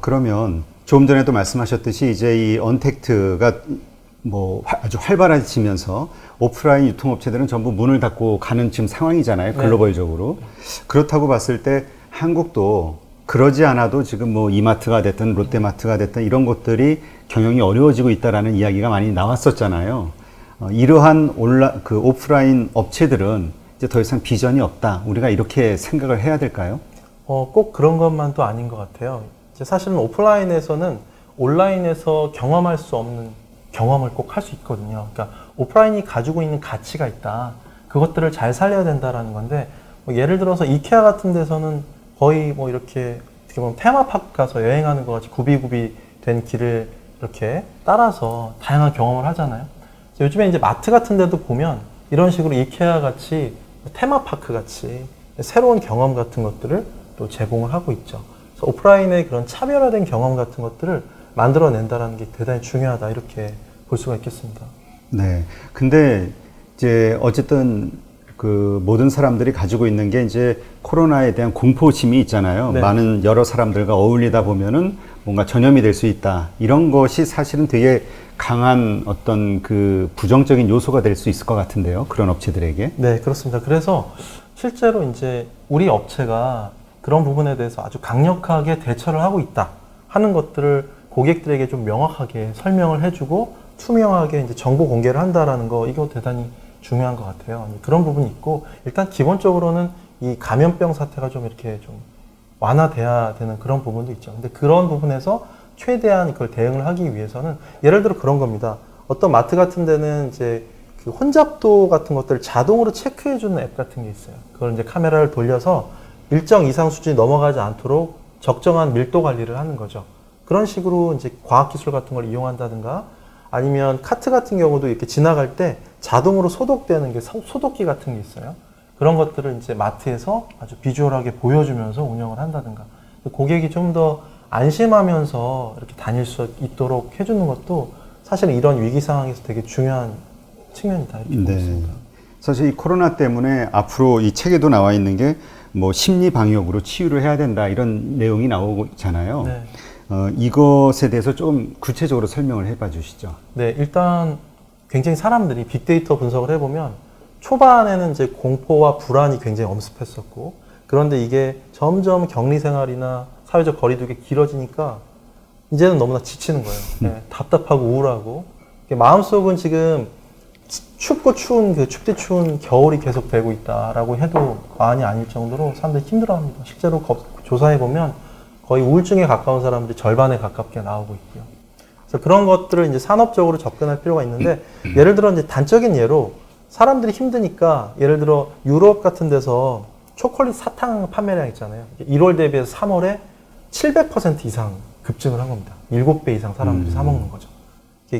그러면 조금 전에도 말씀하셨듯이 이제 이 언택트가 뭐 아주 활발해지면서 오프라인 유통업체들은 전부 문을 닫고 가는 지금 상황이잖아요. 글로벌적으로. 그렇다고 봤을 때 한국도 그러지 않아도 지금 뭐 이마트가 됐든 롯데마트가 됐든 이런 것들이 경영이 어려워지고 있다라는 이야기가 많이 나왔었잖아요. 이러한 오프라인 업체들은 이제 더 이상 비전이 없다. 우리가 이렇게 생각을 해야 될까요? 꼭 그런 것만도 아닌 것 같아요. 이제 사실은 오프라인에서는 온라인에서 경험할 수 없는 경험을 꼭 할 수 있거든요. 그러니까 오프라인이 가지고 있는 가치가 있다. 그것들을 잘 살려야 된다라는 건데, 뭐 예를 들어서 이케아 같은 데서는 거의 뭐 이렇게 어떻게 보면 테마파크 가서 여행하는 것 같이 구비구비 된 길을 이렇게 따라서 다양한 경험을 하잖아요. 요즘에 이제 마트 같은 데도 보면 이런 식으로 이케아 같이 테마파크 같이 새로운 경험 같은 것들을 또 제공을 하고 있죠. 그래서 오프라인의 그런 차별화된 경험 같은 것들을 만들어낸다는 게 대단히 중요하다, 이렇게 볼 수가 있겠습니다. 네. 근데 이제 어쨌든 그 모든 사람들이 가지고 있는 게 이제 코로나에 대한 공포심이 있잖아요. 네. 많은 여러 사람들과 어울리다 보면은 뭔가 전염이 될 수 있다. 이런 것이 사실은 되게 강한 어떤 그 부정적인 요소가 될 수 있을 것 같은데요. 그런 업체들에게. 네, 그렇습니다. 그래서 실제로 이제 우리 업체가 그런 부분에 대해서 아주 강력하게 대처를 하고 있다 하는 것들을 고객들에게 좀 명확하게 설명을 해주고 투명하게 이제 정보 공개를 한다라는 거, 이거 대단히 중요한 것 같아요. 그런 부분이 있고, 일단 기본적으로는 이 감염병 사태가 좀 이렇게 좀 완화돼야 되는 그런 부분도 있죠. 근데 그런 부분에서 최대한 그걸 대응을 하기 위해서는 예를 들어 그런 겁니다. 어떤 마트 같은 데는 이제 그 혼잡도 같은 것들을 자동으로 체크해주는 앱 같은 게 있어요. 그걸 이제 카메라를 돌려서 일정 이상 수준이 넘어가지 않도록 적정한 밀도 관리를 하는 거죠. 그런 식으로 이제 과학기술 같은 걸 이용한다든가, 아니면 카트 같은 경우도 이렇게 지나갈 때 자동으로 소독되는 게 소독기 같은 게 있어요. 그런 것들을 이제 마트에서 아주 비주얼하게 보여주면서 운영을 한다든가, 고객이 좀 더 안심하면서 이렇게 다닐 수 있도록 해주는 것도 사실은 이런 위기 상황에서 되게 중요한 측면이다, 이렇게 보고 있습니다. 사실 이 코로나 때문에 앞으로 이 책에도 나와 있는 게 뭐 심리 방역으로 치유를 해야 된다, 이런 내용이 나오고 있잖아요. 네. 이것에 대해서 좀 구체적으로 설명을 해봐 주시죠. 네, 일단 굉장히 사람들이 빅데이터 분석을 해보면 초반에는 이제 공포와 불안이 굉장히 엄습했었고, 그런데 이게 점점 격리 생활이나 사회적 거리두기 길어지니까 이제는 너무나 지치는 거예요. 네, 답답하고 우울하고, 마음속은 지금 춥고 추운 그 춥디 추운 겨울이 계속 되고 있다라고 해도 과언이 아닐 정도로 사람들이 힘들어합니다. 실제로 조사해 보면 거의 우울증에 가까운 사람들이 절반에 가깝게 나오고 있고요. 그래서 그런 것들을 이제 산업적으로 접근할 필요가 있는데, 예를 들어 이제 단적인 예로 사람들이 힘드니까, 예를 들어 유럽 같은 데서 초콜릿 사탕 판매량 있잖아요. 1월 대비해서 3월에 700% 이상 급증을 한 겁니다. 7배 이상 사람들이 사 먹는 거죠.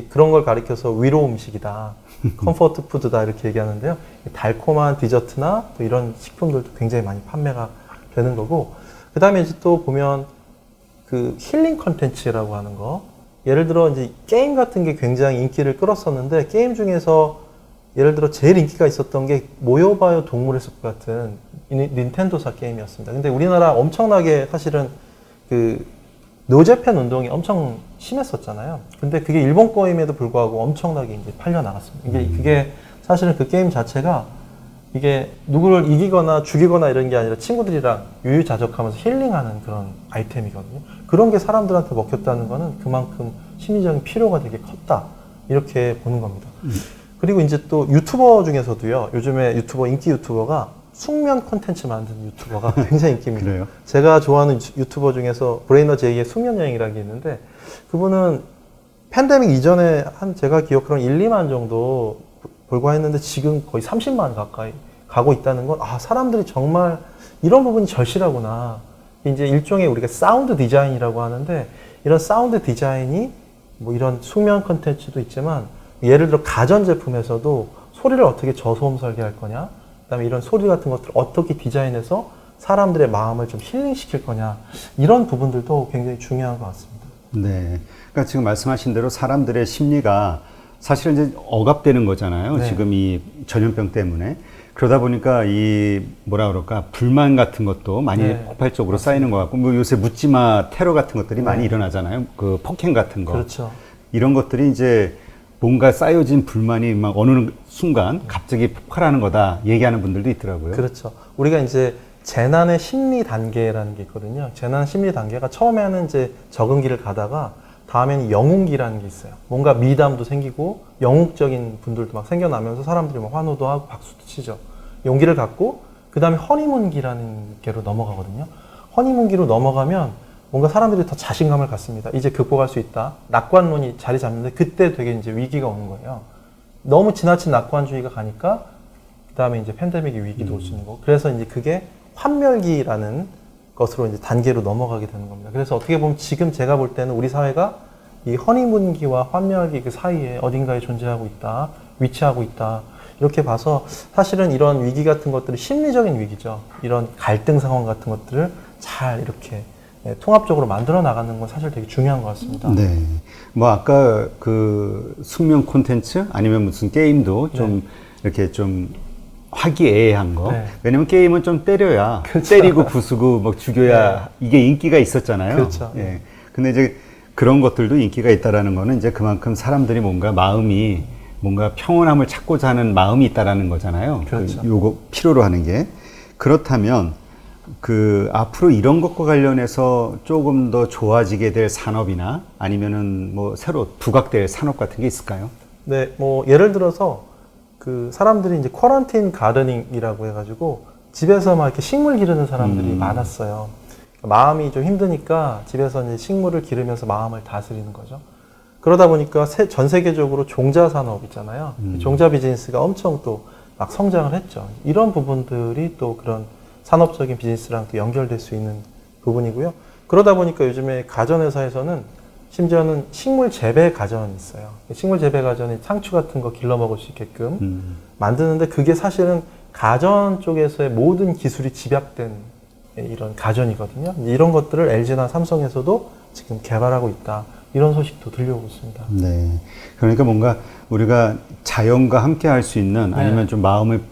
그런 걸 가리켜서 위로 음식이다, 컴포트 푸드다, 이렇게 얘기하는데요. 달콤한 디저트나 또 이런 식품들도 굉장히 많이 판매가 되는 거고, 그 다음에 이제 또 보면 그 힐링 컨텐츠라고 하는 거, 예를 들어 이제 게임 같은 게 굉장히 인기를 끌었었는데, 게임 중에서 예를 들어 제일 인기가 있었던 게 모여봐요 동물의 숲 같은 닌텐도사 게임이었습니다. 근데 우리나라 엄청나게 사실은 그 노재팬 운동이 엄청 심했었잖아요. 근데 그게 일본 거임에도 불구하고 엄청나게 이제 팔려 나갔습니다. 그게 사실은 그 게임 자체가 이게 누구를 이기거나 죽이거나 이런 게 아니라 친구들이랑 유유자적하면서 힐링하는 그런 아이템이거든요. 그런 게 사람들한테 먹혔다는 거는 그만큼 심리적인 필요가 되게 컸다, 이렇게 보는 겁니다. 그리고 이제 또 유튜버 중에서도요, 요즘에 인기 유튜버가 숙면 콘텐츠 만드는 유튜버가 굉장히 인기입니다. 그래요? 제가 좋아하는 유튜버 중에서 브레이너 제이의 숙면 여행이라는 게 있는데, 그분은 팬데믹 이전에 제가 기억하기로는 1, 2만 정도 불과했는데 지금 거의 30만 가까이 가고 있다는 건, 사람들이 정말 이런 부분이 절실하구나. 이제 일종의 우리가 사운드 디자인이라고 하는데, 이런 사운드 디자인이 뭐 이런 숙면 콘텐츠도 있지만, 예를 들어 가전제품에서도 소리를 어떻게 저소음 설계할 거냐, 그다음에 이런 소리 같은 것들을 어떻게 디자인해서 사람들의 마음을 좀 힐링시킬 거냐, 이런 부분들도 굉장히 중요한 것 같습니다. 네. 그러니까 지금 말씀하신 대로 사람들의 심리가 사실은 이제 억압되는 거잖아요. 네. 지금 이 전염병 때문에. 그러다 보니까 이 뭐라 그럴까 불만 같은 것도 많이 네. 폭발적으로 쌓이는 것 같고 뭐 요새 묻지마 테러 같은 것들이 많이 네. 일어나잖아요. 그 폭행 같은 거. 그렇죠. 이런 것들이 이제 뭔가 쌓여진 불만이 막 어느 순간 갑자기 폭발하는 거다 얘기하는 분들도 있더라고요. 그렇죠. 우리가 이제 재난의 심리 단계라는 게 있거든요. 재난 심리 단계가 처음에는 이제 적응기를 가다가 다음에는 영웅기라는 게 있어요. 뭔가 미담도 생기고 영웅적인 분들도 막 생겨나면서 사람들이 막 환호도 하고 박수도 치죠. 용기를 갖고 그 다음에 허니문기라는 게로 넘어가거든요. 허니문기로 넘어가면 뭔가 사람들이 더 자신감을 갖습니다. 이제 극복할 수 있다. 낙관론이 자리 잡는데 그때 되게 이제 위기가 오는 거예요. 너무 지나친 낙관주의가 가니까 그 다음에 이제 팬데믹의 위기도 올 수 있는 거고. 그래서 이제 그게 환멸기라는 것으로 이제 단계로 넘어가게 되는 겁니다. 그래서 어떻게 보면 지금 제가 볼 때는 우리 사회가 이 허니문기와 환멸기 그 사이에 어딘가에 존재하고 있다, 위치하고 있다. 이렇게 봐서 사실은 이런 위기 같은 것들이 심리적인 위기죠. 이런 갈등 상황 같은 것들을 잘 이렇게 통합적으로 만들어 나가는 건 사실 되게 중요한 것 같습니다. 네. 뭐 아까 그 숙명 콘텐츠 아니면 무슨 게임도 좀 이렇게 좀 화기애애한 거. 네. 왜냐면 게임은 좀 때려야 그렇죠. 때리고 부수고 막 죽여야 이게 인기가 있었잖아요. 그렇죠. 예. 근데 이제 그런 것들도 인기가 있다라는 거는 이제 그만큼 사람들이 뭔가 마음이 뭔가 평온함을 찾고자 하는 마음이 있다라는 거잖아요. 그렇죠. 그 요거 필요로 하는 게. 그렇다면 그 앞으로 이런 것과 관련해서 조금 더 좋아지게 될 산업이나 아니면은 뭐 새로 부각될 산업 같은 게 있을까요? 네, 뭐 예를 들어서 그 사람들이 이제 쿼런틴 가르닝이라고 해가지고 집에서 막 이렇게 식물 기르는 사람들이 많았어요. 마음이 좀 힘드니까 집에서 이제 식물을 기르면서 마음을 다스리는 거죠. 그러다 보니까 전 세계적으로 종자 산업 있잖아요. 종자 비즈니스가 엄청 또 막 성장을 했죠. 이런 부분들이 또 그런 산업적인 비즈니스랑 또 연결될 수 있는 부분이고요. 그러다 보니까 요즘에 가전회사에서는 심지어는 식물 재배 가전이 있어요. 식물 재배 가전이 상추 같은 거 길러 먹을 수 있게끔 만드는데 그게 사실은 가전 쪽에서의 모든 기술이 집약된 이런 가전이거든요. 이런 것들을 LG나 삼성에서도 지금 개발하고 있다. 이런 소식도 들려오고 있습니다. 네. 그러니까 뭔가 우리가 자연과 함께 할 수 있는 아니면 좀 마음을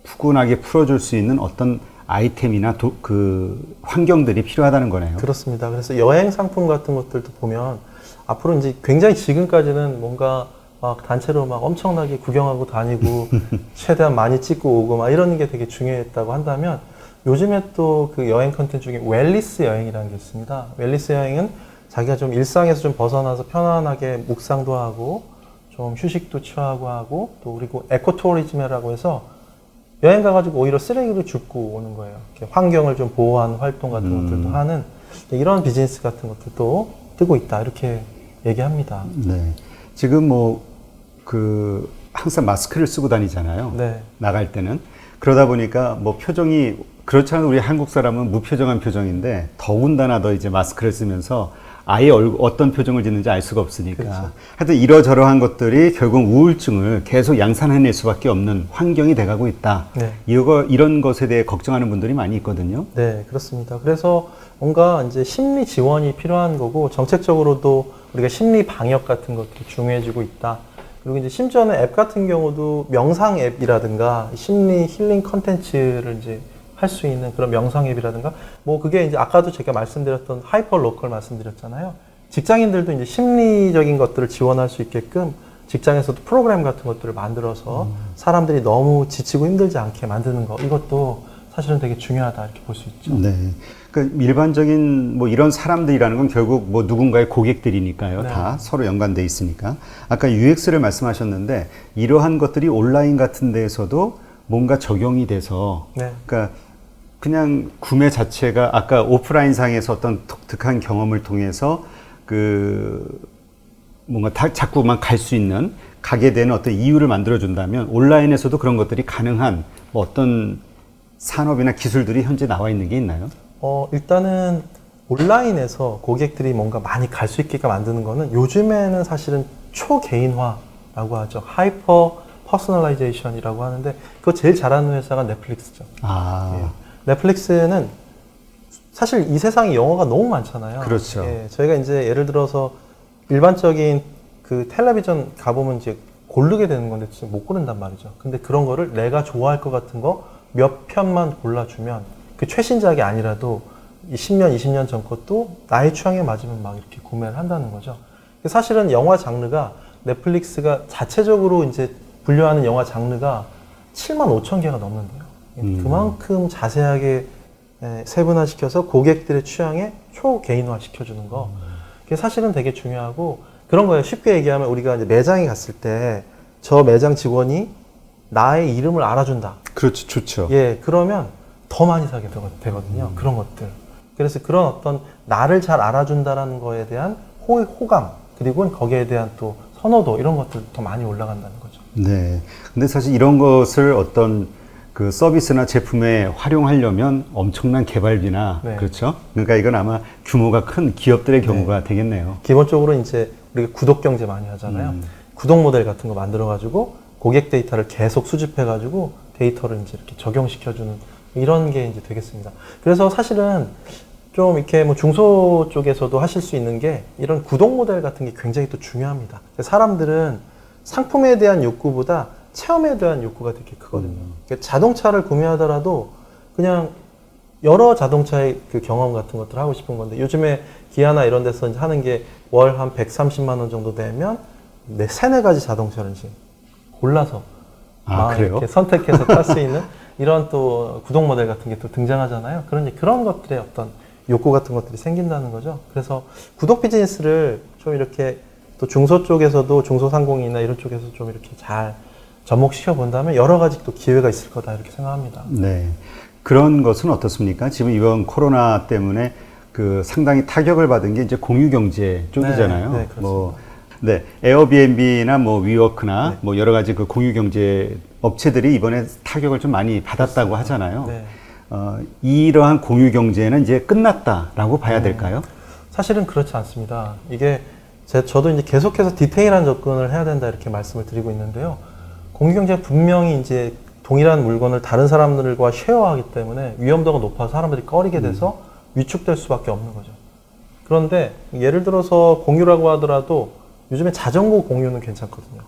푸근하게 풀어줄 수 있는 어떤 아이템이나 그 환경들이 필요하다는 거네요. 그렇습니다. 그래서 여행 상품 같은 것들도 보면 앞으로 이제 굉장히 지금까지는 뭔가 막 단체로 막 엄청나게 구경하고 다니고 최대한 많이 찍고 오고 막 이런 게 되게 중요했다고 한다면 요즘에 또 그 여행 컨텐츠 중에 웰리스 여행이라는 게 있습니다. 웰리스 여행은 자기가 좀 일상에서 좀 벗어나서 편안하게 묵상도 하고 좀 휴식도 취하고 하고 또 그리고 에코투어리즘이라고 해서 여행 가가지고 오히려 쓰레기를 줍고 오는 거예요. 이렇게 환경을 좀 보호하는 활동 같은 것들도 하는 이런 비즈니스 같은 것들도 뜨고 있다 이렇게 얘기합니다. 네. 지금 뭐 그 항상 마스크를 쓰고 다니잖아요. 네. 나갈 때는. 그러다 보니까 뭐 표정이 그렇잖아요. 우리 한국 사람은 무표정한 표정인데 더군다나 더 이제 마스크를 쓰면서 아예 어떤 표정을 짓는지 알 수가 없으니까. 그렇죠. 하여튼 이러저러한 것들이 결국 우울증을 계속 양산해낼 수밖에 없는 환경이 돼가고 있다. 네. 이런 것에 대해 걱정하는 분들이 많이 있거든요. 네, 그렇습니다. 그래서 뭔가 이제 심리 지원이 필요한 거고 정책적으로도 우리가 심리 방역 같은 것들이 중요해지고 있다. 그리고 이제 심지어는 앱 같은 경우도 명상 앱이라든가 심리 힐링 컨텐츠를 이제 할 수 있는 그런 명상 앱이라든가 뭐 그게 이제 아까도 제가 말씀드렸던 하이퍼 로컬 말씀드렸잖아요. 직장인들도 이제 심리적인 것들을 지원할 수 있게끔 직장에서도 프로그램 같은 것들을 만들어서 사람들이 너무 지치고 힘들지 않게 만드는 거 이것도 사실은 되게 중요하다 이렇게 볼 수 있죠. 네. 그러니까 일반적인 뭐 이런 사람들이라는 건 결국 뭐 누군가의 고객들이니까요. 네. 다 서로 연관돼 있으니까. 아까 UX를 말씀하셨는데 이러한 것들이 온라인 같은 데에서도 뭔가 적용이 돼서 네. 그러니까 그냥 구매 자체가 아까 오프라인 상에서 어떤 독특한 경험을 통해서 그 뭔가 자꾸만 갈 수 있는 가게 되는 어떤 이유를 만들어 준다면 온라인에서도 그런 것들이 가능한 뭐 어떤 산업이나 기술들이 현재 나와 있는 게 있나요? 일단은 온라인에서 고객들이 뭔가 많이 갈 수 있게끔 만드는 거는 요즘에는 사실은 초개인화라고 하죠. 하이퍼 퍼스널라이제이션이라고 하는데 그거 제일 잘하는 회사가 넷플릭스죠. 아, 예. 넷플릭스는 사실 이 세상에 영화가 너무 많잖아요. 그렇죠. 예, 저희가 이제 예를 들어서 일반적인 그 텔레비전 가보면 이제 고르게 되는 건데 지금 못 고른단 말이죠. 근데 그런 거를 내가 좋아할 것 같은 거 몇 편만 골라주면 그 최신작이 아니라도 10년, 20년 전 것도 나의 취향에 맞으면 막 이렇게 구매를 한다는 거죠. 사실은 영화 장르가 넷플릭스가 자체적으로 이제 분류하는 영화 장르가 7만 5천 개가 넘는데요. 그만큼 자세하게 세분화시켜서 고객들의 취향에 초개인화 시켜주는 거. 그게 사실은 되게 중요하고 그런 거예요. 쉽게 얘기하면 우리가 이제 매장에 갔을 때 저 매장 직원이 나의 이름을 알아준다. 그렇죠. 좋죠. 예, 그러면 더 많이 사게 되거든요. 그런 것들. 그래서 그런 어떤 나를 잘 알아준다라는 거에 대한 호감, 그리고 거기에 대한 또 선호도 이런 것들 더 많이 올라간다는 거죠. 네. 근데 사실 이런 것을 어떤 그 서비스나 제품에 활용하려면 엄청난 개발비나 네. 그렇죠. 그러니까 이건 아마 규모가 큰 기업들의 경우가 되겠네요. 기본적으로 이제 우리가 구독 경제 많이 하잖아요. 구독 모델 같은 거 만들어가지고 고객 데이터를 계속 수집해가지고 데이터를 이제 이렇게 적용시켜주는 이런 게 이제 되겠습니다. 그래서 사실은 좀 이렇게 뭐 중소 쪽에서도 하실 수 있는 게 이런 구독 모델 같은 게 굉장히 또 중요합니다. 사람들은 상품에 대한 욕구보다 체험에 대한 욕구가 되게 크거든요. 그러니까 자동차를 구매하더라도 그냥 여러 자동차의 그 경험 같은 것들을 하고 싶은 건데 요즘에 기아나 이런 데서 이제 하는 게 월 한 130만 원 정도 되면 세네 가지 자동차를 이제 골라서 그래요? 이렇게 선택해서 탈 수 있는 이런 또 구독 모델 같은 게 또 등장하잖아요. 그런 것들의 어떤 욕구 같은 것들이 생긴다는 거죠. 그래서 구독 비즈니스를 좀 이렇게 또 중소 쪽에서도 중소상공인이나 이런 쪽에서 좀 이렇게 잘 접목시켜 본다면 여러 가지 또 기회가 있을 거다 이렇게 생각합니다. 네. 그런 것은 어떻습니까? 지금 이번 코로나 때문에 그 상당히 타격을 받은 게 이제 공유 경제 쪽이잖아요. 네, 네, 그렇습니다. 네, 에어비앤비나 뭐 위워크나 뭐 여러 가지 그 공유 경제 업체들이 이번에 타격을 좀 많이 받았다고 하잖아요. 네. 이러한 공유 경제는 이제 끝났다라고 봐야 될까요? 사실은 그렇지 않습니다. 이게 저도 이제 계속해서 디테일한 접근을 해야 된다 이렇게 말씀을 드리고 있는데요. 공유 경제가 분명히 이제 동일한 물건을 다른 사람들과 쉐어하기 때문에 위험도가 높아서 사람들이 꺼리게 돼서 위축될 수밖에 없는 거죠. 그런데 예를 들어서 공유라고 하더라도 요즘에 자전거 공유는 괜찮거든요.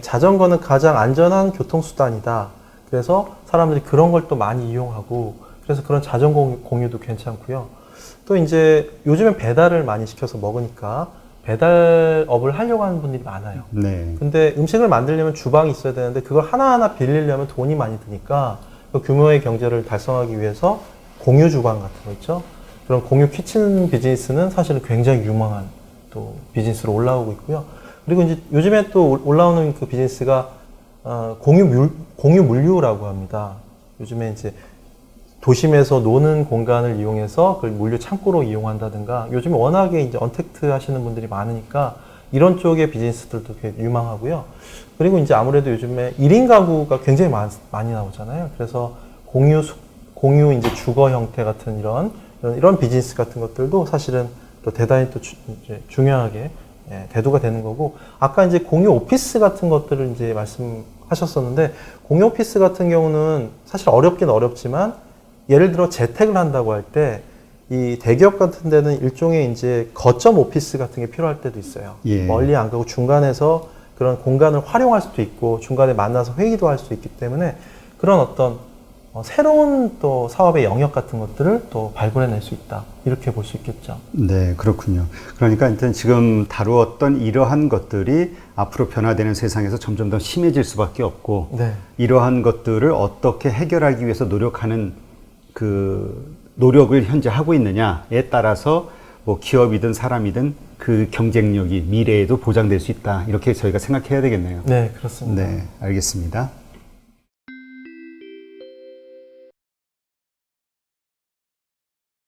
자전거는 가장 안전한 교통수단이다. 그래서 사람들이 그런 걸 또 많이 이용하고 그래서 그런 자전거 공유도 괜찮고요. 또 이제 요즘엔 배달을 많이 시켜서 먹으니까 배달업을 하려고 하는 분들이 많아요. 네. 근데 음식을 만들려면 주방이 있어야 되는데 그걸 하나하나 빌리려면 돈이 많이 드니까 그 규모의 경제를 달성하기 위해서 공유 주방 같은 거 있죠. 그런 공유 키친 비즈니스는 사실은 굉장히 유망한 또 비즈니스로 올라오고 있고요. 그리고 이제 요즘에 또 올라오는 그 비즈니스가 공유 물류라고 합니다. 요즘에 이제 도심에서 노는 공간을 이용해서 그걸 물류 창고로 이용한다든가 요즘에 워낙에 이제 언택트 하시는 분들이 많으니까 이런 쪽의 비즈니스들도 되게 유망하고요. 그리고 이제 아무래도 요즘에 1인 가구가 굉장히 많이 나오잖아요. 그래서 공유 이제 주거 형태 같은 이런 비즈니스 같은 것들도 사실은 또 대단히 또 이제 중요하게 대두가 되는 거고 아까 이제 공유 오피스 같은 것들을 이제 말씀하셨었는데 공유 오피스 같은 경우는 사실 어렵긴 어렵지만 예를 들어 재택을 한다고 할 때 이 대기업 같은 데는 일종의 이제 거점 오피스 같은 게 필요할 때도 있어요. 예. 멀리 안 가고 중간에서 그런 공간을 활용할 수도 있고 중간에 만나서 회의도 할 수 있기 때문에 그런 어떤 새로운 또 사업의 영역 같은 것들을 또 발굴해낼 수 있다. 이렇게 볼 수 있겠죠. 네, 그렇군요. 그러니까 일단 지금 다루었던 이러한 것들이 앞으로 변화되는 세상에서 점점 더 심해질 수밖에 없고 네. 이러한 것들을 어떻게 해결하기 위해서 노력하는 그 노력을 현재 하고 있느냐에 따라서 뭐 기업이든 사람이든 그 경쟁력이 미래에도 보장될 수 있다. 이렇게 저희가 생각해야 되겠네요. 네, 그렇습니다. 네, 알겠습니다.